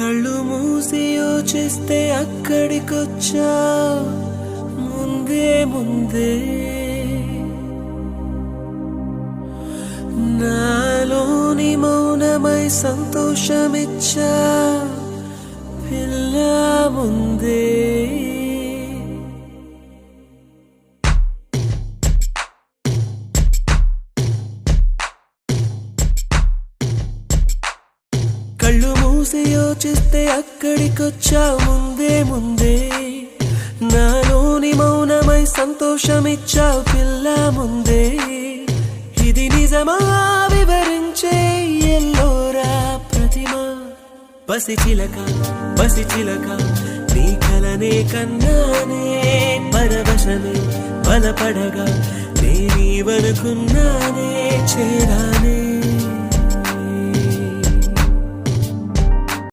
కళ్ళు మూసి యోచిస్తే అక్కడికొచ్చా ముందే ముందే నాలోని మౌనమై సంతోషమిచ్చా పిల్ల ముందే కళ్ళు మూసి యోచిస్తే అక్కడికొచ్చా ముందే ముందే నాలోని మౌనమై సంతోషమిచ్చావు పిల్ల ముందే ఇది నిజమా వివరించే ఎల్లోరా ప్రతిమ పసిచిలక పసిచిలక నీ కలనే కన్నానే పరవశమే బలపడగా నేనీవనుకున్నానే చేరానే